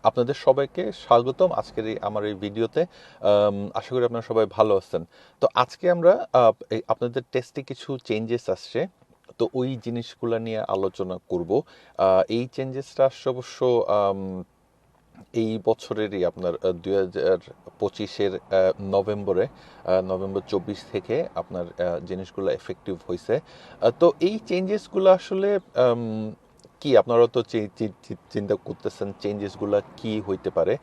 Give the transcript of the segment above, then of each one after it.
আপনাদের সবাইকে স্বাগতম আজকের আমার এই ভিডিওতে। আশা করি আপনারা সবাই ভালো আছেন। তো আজকে আমরা আপনাদের টেস্টে কিছু চেঞ্জেস আসছে, তো ওই জিনিসগুলো নিয়ে আলোচনা করব। এই চেঞ্জেসটা আসছে অবশ্য এই বছরেরই আপনার 2025-এর নভেম্বরে, নভেম্বর 24 থেকে আপনার জিনিসগুলো এফেক্টিভ হয়েছে। তো এই চেঞ্জেসগুলো আসলে কি আপনারা তো চিন্তা করতেছেন চেঞ্জেসগুলো কি হইতে পারে।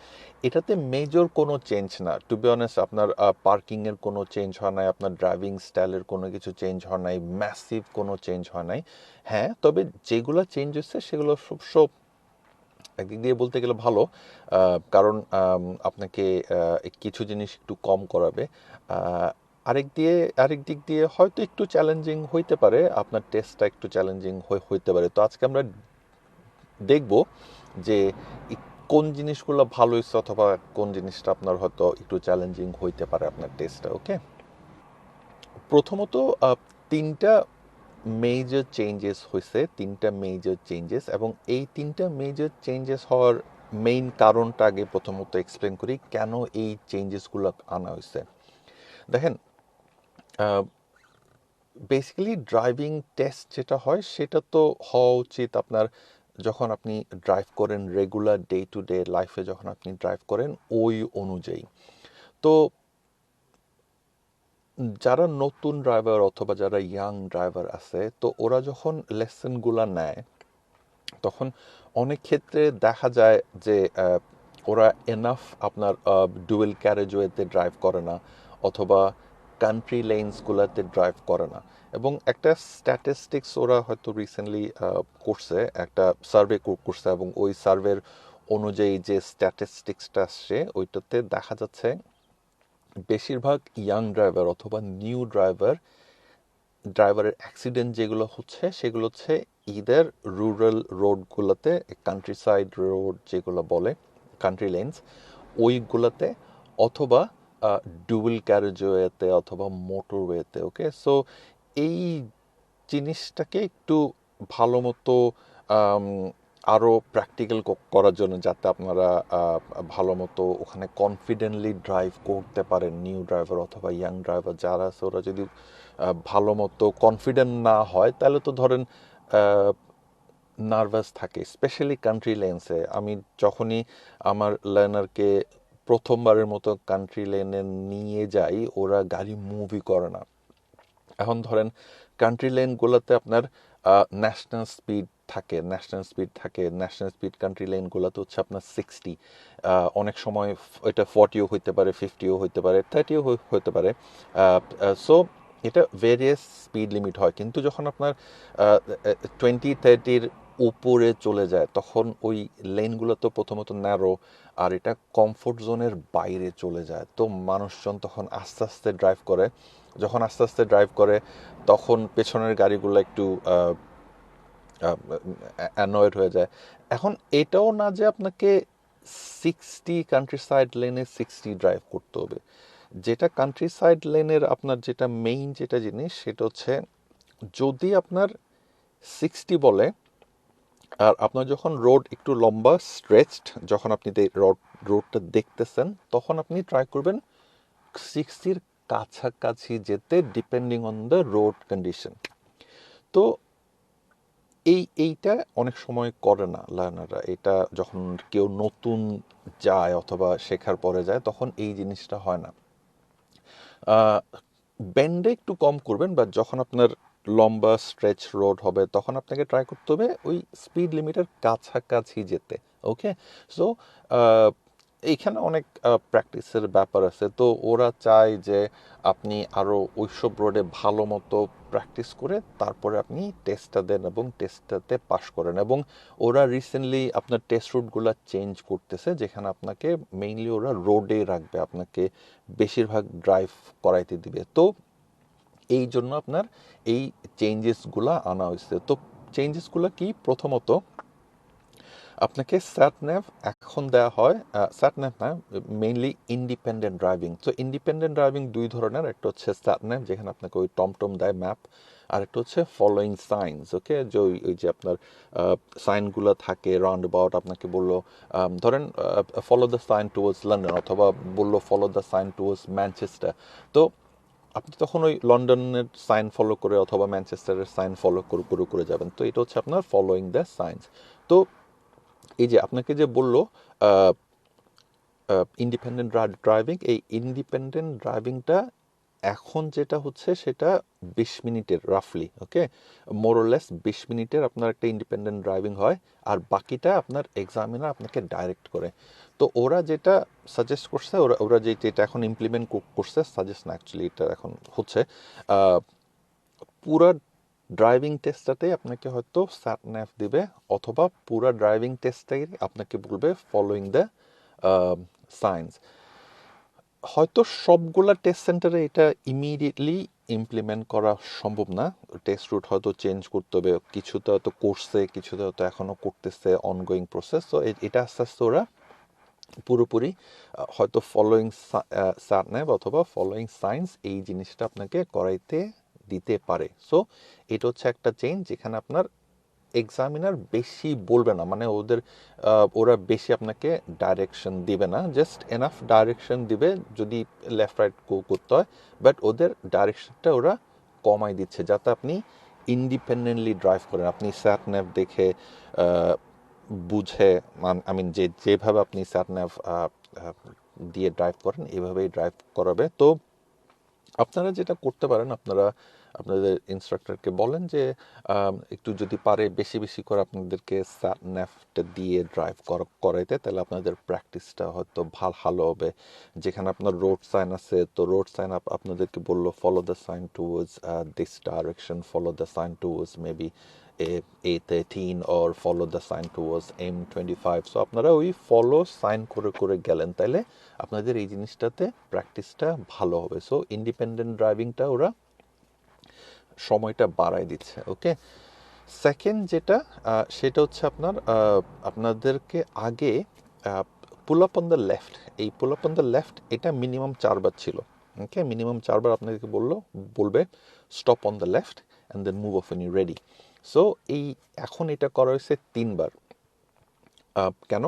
এটাতে মেজর কোনো চেঞ্জ না, টু বি অনেস্ট। আপনার পার্কিংয়ের কোনো চেঞ্জ হয় নাই, আপনার ড্রাইভিং স্টাইলের কোনো কিছু চেঞ্জ হয় নাই, ম্যাসিভ কোনো চেঞ্জ হয় নাই। হ্যাঁ, তবে যেগুলো চেঞ্জ হচ্ছে সেগুলো সব একদিক দিয়ে বলতে গেলে ভালো। আপনাকে কিছু জিনিস একটু কম করাবে। আহ, আরেক দিক দিয়ে হয়তো একটু চ্যালেঞ্জিং হইতে পারে, আপনার টেস্টটা একটু চ্যালেঞ্জিং হইতে পারে। তো আজকে আমরা দেখব যে কোন জিনিসগুলো ভালো হয়েছে অথবা কোন জিনিসটা আপনার হয়তো একটু চ্যালেঞ্জিং হইতে পারে আপনার টেস্টটা। ওকে, প্রথমত তিনটা মেজর চেঞ্জেস হয়েছে, তিনটা মেজর চেঞ্জেস, এবং এই তিনটা মেজর চেঞ্জেস হওয়ার মেইন কারণটা আগে প্রথমত এক্সপ্লেন করি কেন এই চেঞ্জেসগুলো আনা হয়েছে। দেখেন, বেসিক্যালি ড্রাইভিং টেস্ট যেটা হয় সেটা তো হওয়া উচিত আপনার যখন আপনি ড্রাইভ করেন রেগুলার ডে টু ডে লাইফে, যখন আপনি ড্রাইভ করেন ওই অনুযায়ী। তো যারা নতুন ড্রাইভার অথবা যারা ইয়াং ড্রাইভার আছে, তো ওরা যখন লেসনগুলো নেয় তখন অনেক ক্ষেত্রে দেখা যায় যে ওরা এনাফ আপনার ডুয়েল ক্যারেজওয়েতে ড্রাইভ করে না, অথবা কান্ট্রি লেন্সগুলোতে ড্রাইভ করে না। এবং একটা স্ট্যাটিস্টিক্স ওরা হয়তো রিসেন্টলি করছে, একটা সার্ভে করছে, এবং ওই সার্ভের অনুযায়ী যে স্ট্যাটিস্টিক্সটা আসছে ওইটাতে দেখা যাচ্ছে বেশিরভাগ ইয়াং ড্রাইভার অথবা নিউ ড্রাইভারের অ্যাক্সিডেন্ট যেগুলো হচ্ছে সেগুলো হচ্ছে ইদার রুরাল রোডগুলোতে, কান্ট্রি সাইড রোড যেগুলো বলে, কান্ট্রি লেন্স, ওইগুলোতে, অথবা ডুয়েল ক্যারেজওয়েতে অথবা মোটরওয়েতে। ওকে, সো এই জিনিসটাকে একটু ভালো মতো আরও প্র্যাকটিক্যাল করার জন্য, যাতে আপনারা ভালো মতো ওখানে কনফিডেন্টলি ড্রাইভ করতে পারেন, নিউ ড্রাইভার অথবা ইয়াং ড্রাইভার যারা আছে ওরা যদি ভালো মতো কনফিডেন্ট না হয় তাহলে তো ধরেন নার্ভাস থাকে, স্পেশালি কান্ট্রি লেন্সে। আমি যখনই আমার লার্নারকে প্রথমবারের মতো কান্ট্রি লেনে নিয়ে যাই, ওরা গাড়ি মুভই করে না। এখন ধরেন কান্ট্রি লেনগুলোতে আপনার ন্যাশনাল স্পিড কান্ট্রি লেনগুলোতে হচ্ছে আপনার 60, অনেক সময় এটা 40ও হইতে পারে, 50ও হইতে পারে, 30ও হইতে পারে। সো এটা ভেরিয়াস স্পিড লিমিট হয়, কিন্তু যখন আপনার 20-30-র উপরে চলে যায় তখন ওই লেনগুলো তো প্রথমত ন্যারো, আর এটা কমফোর্ট জোনের বাইরে চলে যায়। তো মানুষজন তখন আস্তে আস্তে ড্রাইভ করে, যখন আস্তে আস্তে ড্রাইভ করে তখন পেছনের গাড়িগুলো একটু অ্যানয়েড হয়ে যায়। এখন এটাও না যে আপনাকে 60 কান্ট্রি সাইড লেনে 60 ড্রাইভ করতে হবে। যেটা কান্ট্রি সাইড লেনের আপনার যেটা মেইন যেটা জিনিস সেটা হচ্ছে, যদি আপনার 60 বলে আর আপনার যখন রোড একটু লম্বা স্ট্রেচড, যখন আপনি রোডটা দেখতেছেন তখন আপনি ট্রাই করবেন 60-র কাছাকাছি যেতে, depending on the road condition. তো এইটা অনেক সময় করে না লার্নাররা। এটা যখন কেউ নতুন যায় অথবা শেখার পরে যায় তখন এই জিনিসটা হয় না। বেন্ডে একটু কম করবেন, বা যখন আপনার লম্বা স্ট্রেচ রোড হবে তখন আপনাকে ট্রাই করতে হবে ওই স্পিড লিমিটের কাছাকাছি যেতে। ওকে, সো এইখানে অনেক প্র্যাকটিসের ব্যাপার আছে। তো ওরা চায় যে আপনি আরও ওইসব রোডে ভালো মতো প্র্যাকটিস করে তারপরে আপনি টেস্টটা দেন এবং টেস্টটাতে পাশ করেন। এবং ওরা রিসেন্টলি আপনার টেস্ট রুটগুলো চেঞ্জ করতেছে, যেখানে আপনাকে মেইনলি ওরা রোডে রাখবে, আপনাকে বেশিরভাগ ড্রাইভ করাইতে দিবে। তো এই জন্য আপনার এই চেঞ্জেসগুলো আনা হয়েছে। তো চেঞ্জেসগুলো কি, প্রথমত আপনাকে স্যাটন্যাভ এখন দেওয়া হয়, স্যাটন্যাভ না, মেইনলি ইন্ডিপেন্ডেন্ট ড্রাইভিং। তো ইন্ডিপেন্ডেন্ট ড্রাইভিং দুই ধরনের, একটা হচ্ছে স্যাটন্যাভ যেখানে আপনাকে ওই টমটম দেয় ম্যাপ, আরেকটা হচ্ছে ফলোয়িং সাইন্স। ওকে, যে ওই যে আপনার সাইনগুলো থাকে রাউন্ড অ্যাবাউট, আপনাকে বললো ধরেন follow the sign towards London, অথবা বললো follow the sign towards Manchester. তো আপনি তখন ওই লন্ডনের সাইন ফলো করে অথবা ম্যানচেস্টারের সাইন ফলো করে করে যাবেন। তো এটা হচ্ছে আপনার ফলোয়িং দ্য সাইন্স। তো এই যে আপনাকে যে বললো ইন্ডিপেন্ডেন্ট ড্রাইভিং, এই ইন্ডিপেন্ডেন্ট ড্রাইভিংটা এখন যেটা হচ্ছে সেটা 20 মিনিটের রাফলি। ওকে, মোরলেস 20 মিনিটের আপনার একটা ইন্ডিপেন্ডেন্ট ড্রাইভিং হয়, আর বাকিটা আপনার এক্সামিনার আপনাকে ডাইরেক্ট করে। তো ওরা যেটা সাজেস্ট করছে, ওরা ওরা যেটা এখন ইমপ্লিমেন্ট করছে, সাজেস্ট না অ্যাকচুয়ালি, এটা এখন হচ্ছে পুরা ড্রাইভিং টেস্টটাতে আপনাকে হয়তো স্যাট ন্যাভ দিবে, অথবা পুরা ড্রাইভিং টেস্টটাই আপনাকে বলবে ফলোয়িং দ্য সায়েন্স। হয়তো সবগুলা টেস্ট সেন্টারে এটা ইমিডিয়েটলি ইমপ্লিমেন্ট করা সম্ভব না, টেস্ট রুট হয়তো চেঞ্জ করতে হবে, কিছুতে হয়তো করছে, কিছুতে হয়তো এখনও করতেছে, অনগোয়িং প্রসেস। তো এটা আস্তে আস্তে ওরা পুরোপুরি হয়তো ফলোয়িং স্যাট ন্যাভ অথবা ফলোয়িং সায়েন্স এই জিনিসটা আপনাকে করাইতে দিতে পারে। সো এটা হচ্ছে একটা চেঞ্জ যেখানে আপনার এক্সামিনার বেশি বলবে না, মানে ওরা বেশি আপনাকে ডাইরেকশন দিবে না, জাস্ট এনাফ ডাইরেকশন দিবে যদি লেফট রাইট করতে হয়, বাট ওদের ডাইরেকশনটা ওরা কমাই দিচ্ছে যাতে আপনি ইন্ডিপেন্ডেন্টলি ড্রাইভ করেন, আপনি স্যাট ন্যাভ দেখে বুঝে, আই মিন যেভাবে আপনি স্যাট ন্যাভ দিয়ে ড্রাইভ করেন এভাবেই ড্রাইভ করাবে। তো আপনারা যেটা করতে পারেন, আপনারা আপনাদের ইনস্ট্রাক্টরকে বলেন যে একটু যদি পারে বেশি বেশি করে আপনাদেরকে স্যাট ন্যাভটা দিয়ে ড্রাইভ করাইতে, তাহলে আপনাদের প্র্যাকটিসটা হয়তো ভালো হবে। যেখানে আপনার রোড সাইন আছে, তো রোড সাইন আপনাদেরকে বললো follow the sign towards this direction, follow the sign towards maybe A13 or follow the sign towards M25। So আপনারা ওই ফলো সাইন করে করে গেলেন, তাইলে আপনাদের এই জিনিসটাতে প্র্যাকটিসটা ভালো হবে। সো ইন্ডিপেন্ডেন্ট ড্রাইভিংটা ওরা সময়টা বাড়ায় দিচ্ছে। ওকে, সেকেন্ড যেটা সেটা হচ্ছে আপনাদেরকে আগে pull up on the left, এই pull up on the left এটা মিনিমাম 4 বার ছিল। ওকে, মিনিমাম 4 বার আপনাদেরকে বলবে stop on the left and then move off when you're ready। So এখন এটা করা হয়েছে 3 বার। কেন?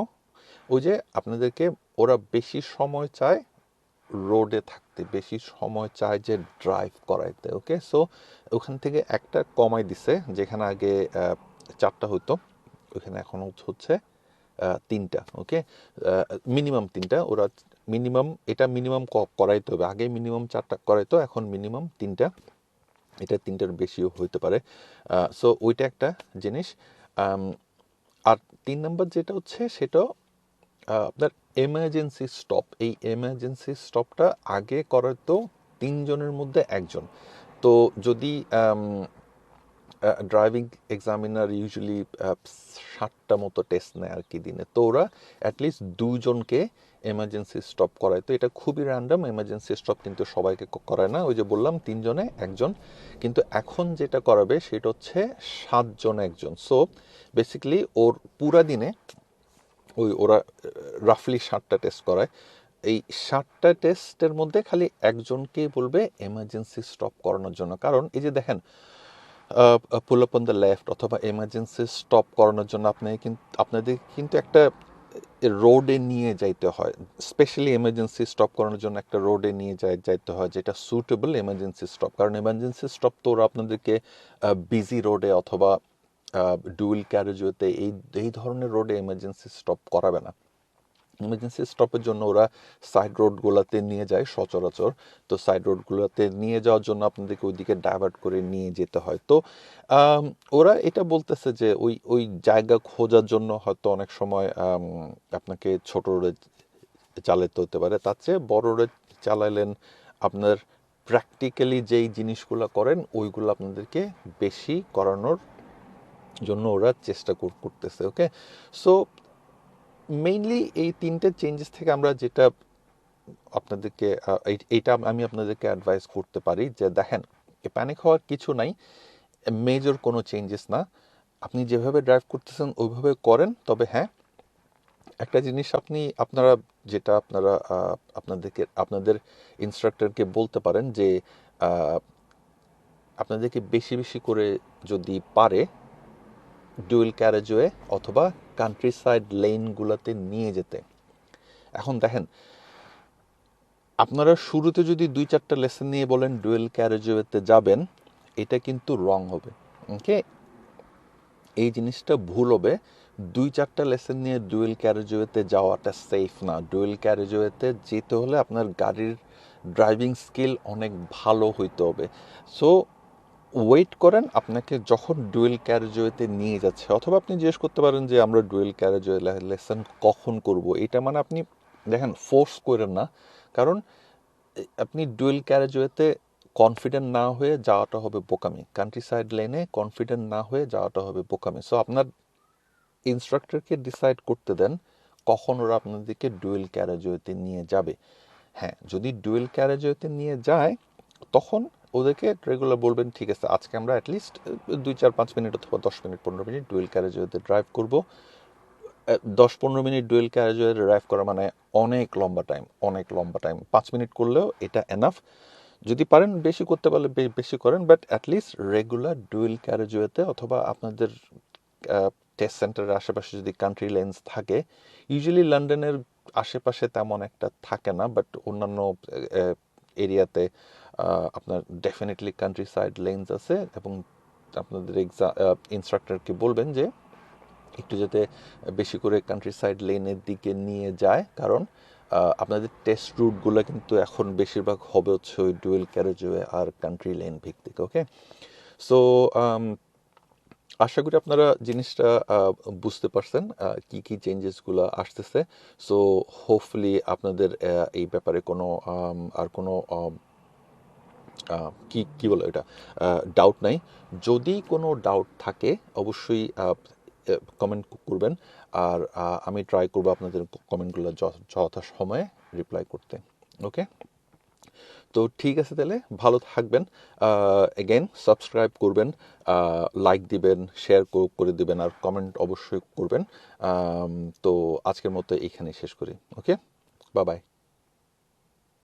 ওই যে আপনাদেরকে ওরা বেশি সময় চায় রোডে থাকতে, বেশি সময় চায় যে ড্রাইভ করাইতে। ওকে, সো ওখান থেকে একটা কমাই দিছে, যেখানে আগে 4টা হতো, ওখানে এখন হচ্ছে 3টা। ওকে, মিনিমাম 3টা, ওরা মিনিমাম করাইতে হবে, আগে মিনিমাম 4টা করাইতো, এখন মিনিমাম 3টা, এটা 3টার বেশিও হইতে পারে। সো ওইটা একটা জিনিস। আর 3 নম্বর যেটা হচ্ছে সেটা আপনার এমার্জেন্সি স্টপ, এই এমার্জেন্সি স্টপটা আগে করাতো 3জনের মধ্যে 1জন। তো যদি ড্রাইভিং এক্সামিনার ইউজুয়ালি 60টা মতো টেস্ট নেয় আর কি দিনে, তো ওরা অ্যাটলিস্ট 2জনকে এমার্জেন্সি স্টপ করায়। তো এটা খুবই র্যান্ডম, এমার্জেন্সি স্টপ কিন্তু সবাইকে করায় না, ওই যে বললাম 3জনে 1জন। কিন্তু এখন যেটা করাবে সেটা হচ্ছে 7জন 1জন। সো বেসিক্যালি ওর পুরা দিনে ওরা রাফলি 7টা টেস্ট করায়, এই 7টা টেস্টের মধ্যে খালি 1জনকেই বলবে এমার্জেন্সি স্টপ করানোর জন্য। কারণ এই যে দেখেন, পুল আপ অন দ্য লেফট অথবা এমার্জেন্সি স্টপ করানোর জন্য আপনাদের কিন্তু একটা রোডে নিয়ে যাইতে হয়, স্পেশালি এমার্জেন্সি স্টপ করানোর জন্য একটা রোডে নিয়ে যাইতে হয় যেটা সুটেবল এমার্জেন্সি স্টপ। কারণ এমার্জেন্সি স্টপ তো ওরা আপনাদেরকে বিজি রোডে অথবা ডুয়েল ক্যারেজওয়েতে এই ধরনের রোডে এমার্জেন্সি স্টপ করাবে না। ইমার্জেন্সি স্টপের জন্য ওরা সাইড রোডগুলোতে নিয়ে যায় সচরাচর। তো সাইড রোডগুলোতে নিয়ে যাওয়ার জন্য আপনাদেরকে ওইদিকে ডাইভার্ট করে নিয়ে যেতে হয়। তো ওরা এটা বলতেছে যে ওই জায়গা খোঁজার জন্য হয়তো অনেক সময় আপনাকে ছোট রোডে চালাতে হতে পারে, তার চেয়ে বড় রোডে চালাইলেন আপনার প্র্যাকটিক্যালি যেই জিনিসগুলো করেন ওইগুলো আপনাদেরকে বেশি করানোর জন্য ওরা চেষ্টা করতেছে। ওকে, সো মেইনলি এই 3টে চেঞ্জেস থেকে আমরা যেটা আপনাদেরকে এইটা আমি আপনাদেরকে অ্যাডভাইস করতে পারি যে দেখেন, প্যানিক হওয়ার কিছু নাই, মেজর কোনো চেঞ্জেস না, আপনি যেভাবে ড্রাইভ করতেছেন ওইভাবে করেন। তবে হ্যাঁ, একটা জিনিস আপনারা আপনাদের ইনস্ট্রাক্টরকে বলতে পারেন যে আপনাদেরকে বেশি বেশি করে যদি পারে ডুয়েল ক্যারেজওয়ে অথবা কান্ট্রি সাইড লেনগুলোতে নিয়ে যেতে। এখন দেখেন, আপনারা শুরুতে যদি 2-4টা লেসন নিয়ে বলেন ডুয়েল ক্যারেজওয়েতে যাবেন, এটা কিন্তু রং হবে। ওকে, এই জিনিসটা ভুল হবে। 2-4টা লেসন নিয়ে ডুয়েল ক্যারেজওয়েতে যাওয়াটা সেফ না। ডুয়েল ক্যারেজওয়েতে যেতে হলে আপনার গাড়ির ড্রাইভিং স্কিল অনেক ভালো হইতে হবে। সো ওয়েট করেন আপনাকে যখন ডুয়েল ক্যারেজওয়েতে নিয়ে যাচ্ছে, অথবা আপনি জিজ্ঞেস করতে পারেন যে আমরা ডুয়েল ক্যারেজওয়ে লেসন কখন করব। এটা মানে আপনি দেখেন ফোর্স করেন না, কারণ আপনি ডুয়েল ক্যারেজওয়েতে কনফিডেন্ট না হয়ে যাওয়াটা হবে বোকামি। কান্ট্রি সাইড লেনে কনফিডেন্ট না হয়ে যাওয়াটা হবে বোকামি। সো আপনার ইনস্ট্রাক্টরকে ডিসাইড করতে দেন কখন ওরা আপনাদেরকে ডুয়েল ক্যারেজওয়েতে নিয়ে যাবে। হ্যাঁ, যদি ডুয়েল ক্যারেজওয়েতে নিয়ে যায় তখন ওদেরকে রেগুলার বলবেন ঠিক আছে আজকে আমরা অ্যাটলিস্ট 2-4-5 মিনিট অথবা 10 মিনিট 15 মিনিট ডুয়েল ক্যারেজওয়েতে ড্রাইভ করব। 10-15 মিনিট ডুয়েল ক্যারেজওয়ে ড্রাইভ করা মানে অনেক লম্বা টাইম, অনেক লম্বা টাইম। 5 মিনিট করলেও এটা এনাফ। যদি পারেন বেশি করতে পারলে বেশি করেন, বাট অ্যাটলিস্ট রেগুলার ডুয়েল ক্যারেজওয়েতে অথবা আপনাদের টেস্ট সেন্টারের আশেপাশে যদি কান্ট্রি লেন্স থাকে, ইউজুয়ালি লন্ডনের আশেপাশে তেমন একটা থাকে না, বাট অন্যান্য এরিয়াতে আপনার ডেফিনেটলি কান্ট্রি সাইড লেন্স আছে। এবং আপনাদের ইনস্ট্রাক্টরকে বলবেন যে একটু যাতে বেশি করে কান্ট্রি সাইড লেনের দিকে নিয়ে যায়, কারণ আপনাদের টেস্ট রুটগুলো কিন্তু এখন বেশিরভাগ হবে হচ্ছে ওই ডুয়েল ক্যারেজওয়ে আর কান্ট্রি লেন ভিত্তিক। ওকে, সো আশা করি আপনারা জিনিসটা বুঝতে পারছেন কি কি চেঞ্জেসগুলো আসতেছে। সো হোপফুলি আপনাদের এই ব্যাপারে কোনো আর কোনো কি কি বলে এটা ডাউট নাই। যদি কোনো ডাউট থাকে অবশ্যই কমেন্ট করবেন, আর আমি ট্রাই করবো আপনাদের কমেন্টগুলো যথাসময়ে রিপ্লাই করতে। ওকে, তো ঠিক আছে, তাহলে ভালো থাকবেন। এগেন সাবস্ক্রাইব করবেন, লাইক দিবেন, শেয়ার করে দিবেন, আর কমেন্ট অবশ্যই করবেন। তো আজকের মতো এখানে শেষ করি। ওকে, বাই বাই।